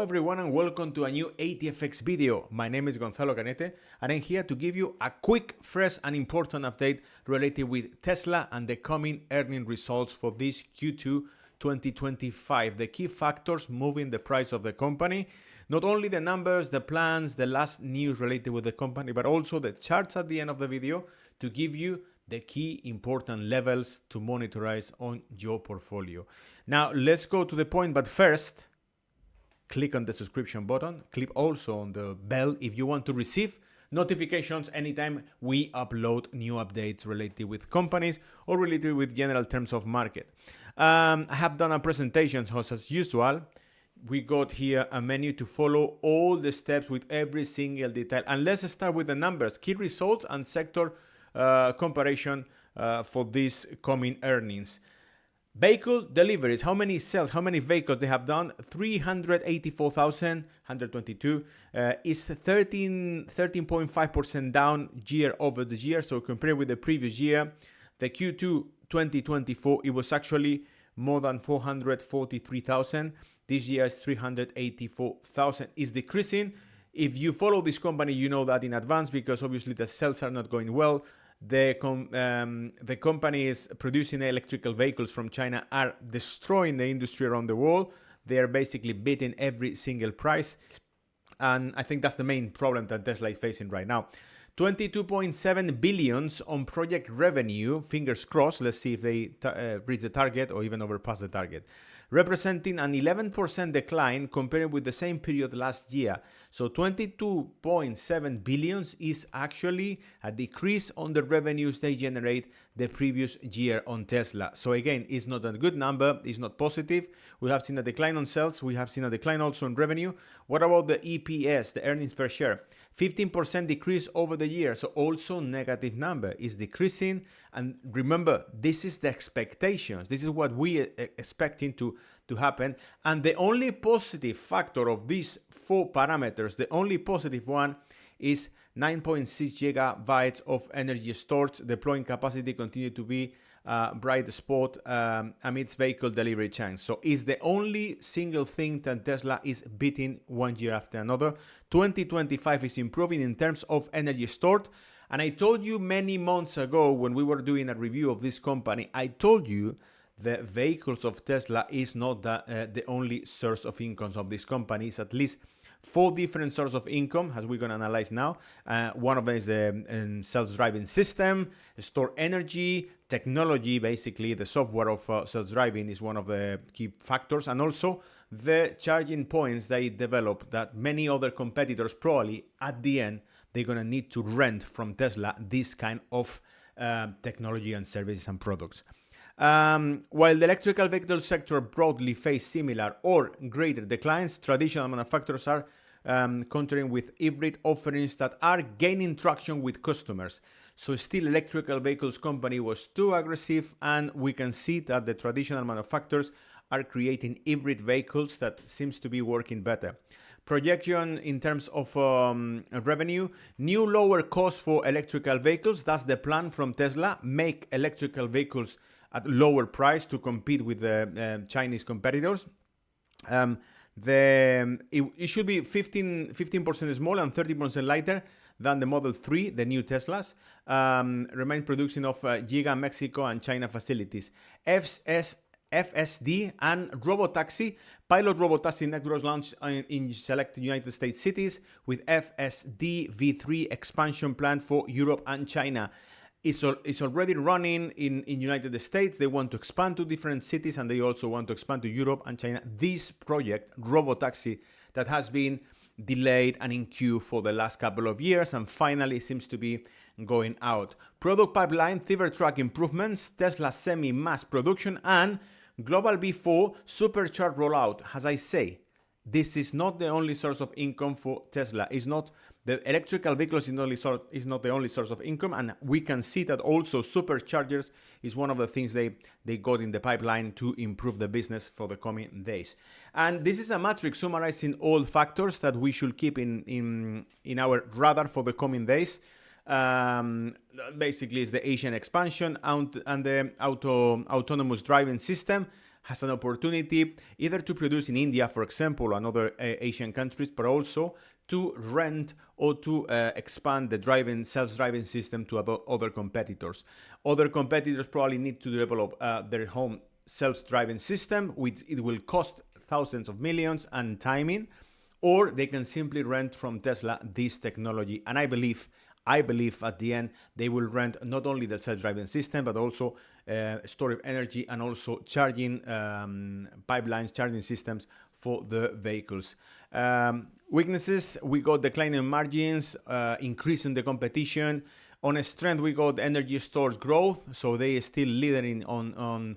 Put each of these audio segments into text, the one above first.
Hello everyone and welcome to a new ATFX video. My name is Gonzalo Canete and I'm here to give you a quick, fresh and important update related with Tesla and the coming earning results for this Q2 2025. The key factors moving the price of the company, not only the numbers, the plans, the last news related with the company, but also the charts at the end of the video to give you the key important levels to monitorize on your portfolio. Now let's go to the point, but first, click on the subscription button. Click also on the bell if you want to receive notifications anytime we upload new updates related with companies or related with general terms of market. I have done a presentation, so as usual, we got here a menu to follow all the steps with every single detail. And let's start with the numbers, key results and sector comparison for these coming earnings. Vehicle deliveries, how many sales, how many vehicles they have done? 384,122 is 13.5% down year over the year. So compared with the previous year, the Q2 2024, it was actually more than 443,000. This year is 384,000. Is decreasing. If you follow this company, you know that in advance because obviously the sales are not going well. The company is producing electrical vehicles from China are destroying the industry around the world. They are basically beating every single price. And I think that's the main problem that Tesla is facing right now. 22.7 billions on project revenue, fingers crossed. Let's see if they reach the target or even overpass the target, representing an 11% decline compared with the same period last year. So 22.7 billions is actually a decrease on the revenues they generate the previous year on Tesla. So again, it's not a good number, it's not positive. We have seen a decline on sales, we have seen a decline also in revenue. What about the EPS, the earnings per share? 15% decrease over the year, so also negative number is decreasing. And remember, this is the expectations. This is what we expecting to happen. And the only positive factor of these four parameters, the only positive one is 9.6 gigabytes of energy storage. Deploying capacity continue to be bright spot amidst vehicle delivery chains. So it's the only single thing that Tesla is beating one year after another. 2025 is improving in terms of energy stored. And I told you many months ago when we were doing a review of this company, I told you the vehicles of Tesla is not the only source of income of this company. It's at least 4 different sources of income, as we're going to analyze now. One of them is the self-driving system, store energy, technology, basically the software of self-driving is one of the key factors, and also the charging points they develop that many other competitors probably at the end, they're going to need to rent from Tesla this kind of technology and services and products. While the electrical vehicle sector broadly face similar or greater declines, traditional manufacturers are countering with hybrid offerings that are gaining traction with customers. So still electrical vehicles company was too aggressive, and we can see that the traditional manufacturers are creating hybrid vehicles that seems to be working better. Projection in terms of revenue, new lower cost for electrical vehicles. That's the plan from Tesla. Make electrical vehicles at lower price to compete with the Chinese competitors. It should be 15% smaller and 30% lighter than the Model 3, the new Teslas. Remain production of Giga Mexico and China facilities. FSD and Robotaxi. Pilot Robotaxi networks launched in select United States cities with FSD V3 expansion plan for Europe and China. It's already running in United States. They want to expand to different cities and they also want to expand to Europe and China. This project, Robotaxi, that has been delayed and in queue for the last couple of years and finally seems to be going out. Product pipeline, Cybertruck improvements, Tesla semi-mass production and Global B4 supercharged rollout. As I say, this is not the only source of income for Tesla. It's not the electrical vehicles is not the only source of income, and we can see that also superchargers is one of the things they got in the pipeline to improve the business for the coming days. And this is a matrix summarizing all factors that we should keep in our radar for the coming days. Basically, it's the Asian expansion and the autonomous driving system. has an opportunity either to produce in India, for example, and other Asian countries, but also to rent or to expand the self-driving system to other competitors. Other competitors probably need to develop their home self-driving system, which it will cost thousands of millions and timing, or they can simply rent from Tesla this technology. And I believe at the end they will rent not only the self-driving system, but also storage of energy and also charging pipelines, charging systems for the vehicles. Weaknesses, we got declining margins, increasing the competition. On a strength, we got energy storage growth, so they are still leading on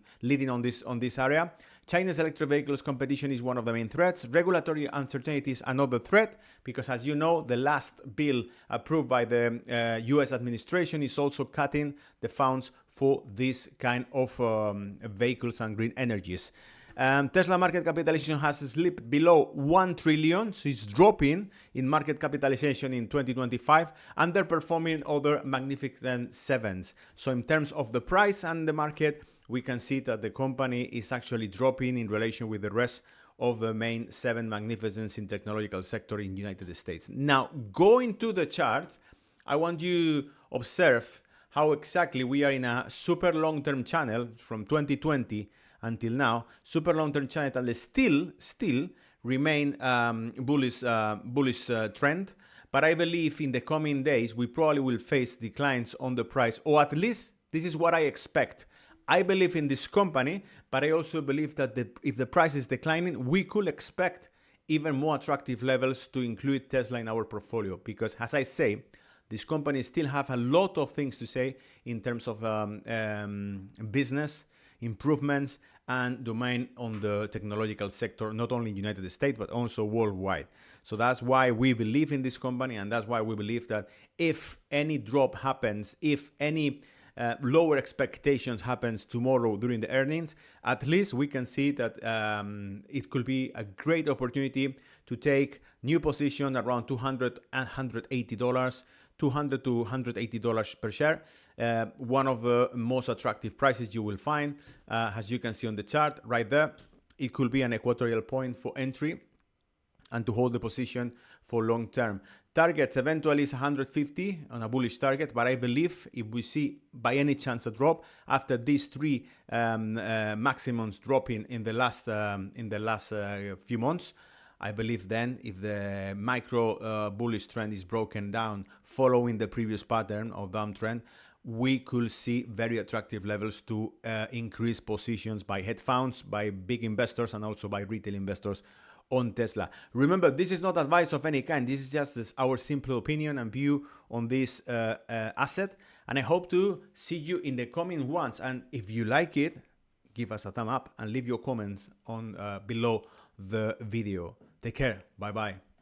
this area. China's electric vehicles competition is one of the main threats. Regulatory uncertainty is another threat, because as you know, the last bill approved by the US administration is also cutting the funds for this kind of vehicles and green energies. Tesla market capitalization has slipped below 1 trillion, so it's dropping in market capitalization in 2025, underperforming other magnificent sevens. So in terms of the price and the market, we can see that the company is actually dropping in relation with the rest of the main 7 magnificents in technological sector in the United States. Now, going to the charts, I want you to observe how exactly we are in a super long-term channel from 2020 until now, super long-term channel that still remain bullish trend. But I believe in the coming days, we probably will face declines on the price, or at least this is what I expect. I believe in this company, but I also believe that if the price is declining, we could expect even more attractive levels to include Tesla in our portfolio. Because as I say, this company still have a lot of things to say in terms of business improvements and domain on the technological sector, not only in the United States, but also worldwide. So that's why we believe in this company, and that's why we believe that if any drop happens, if any lower expectations happens tomorrow during the earnings, at least we can see that it could be a great opportunity to take new position around $200 and $180, $200 to $180 per share. One of the most attractive prices you will find, as you can see on the chart right there. It could be an equatorial point for entry and to hold the position for long term. Targets eventually is 150 on a bullish target, but I believe if we see by any chance a drop after these 3 maximums dropping in the last few months, I believe then if the micro bullish trend is broken down following the previous pattern of downtrend, we could see very attractive levels to increase positions by hedge funds, by big investors, and also by retail investors on Tesla. Remember, this is not advice of any kind. This is just our simple opinion and view on this asset. And I hope to see you in the coming ones. And if you like it, give us a thumb up and leave your comments on below the video. Take care. Bye-bye.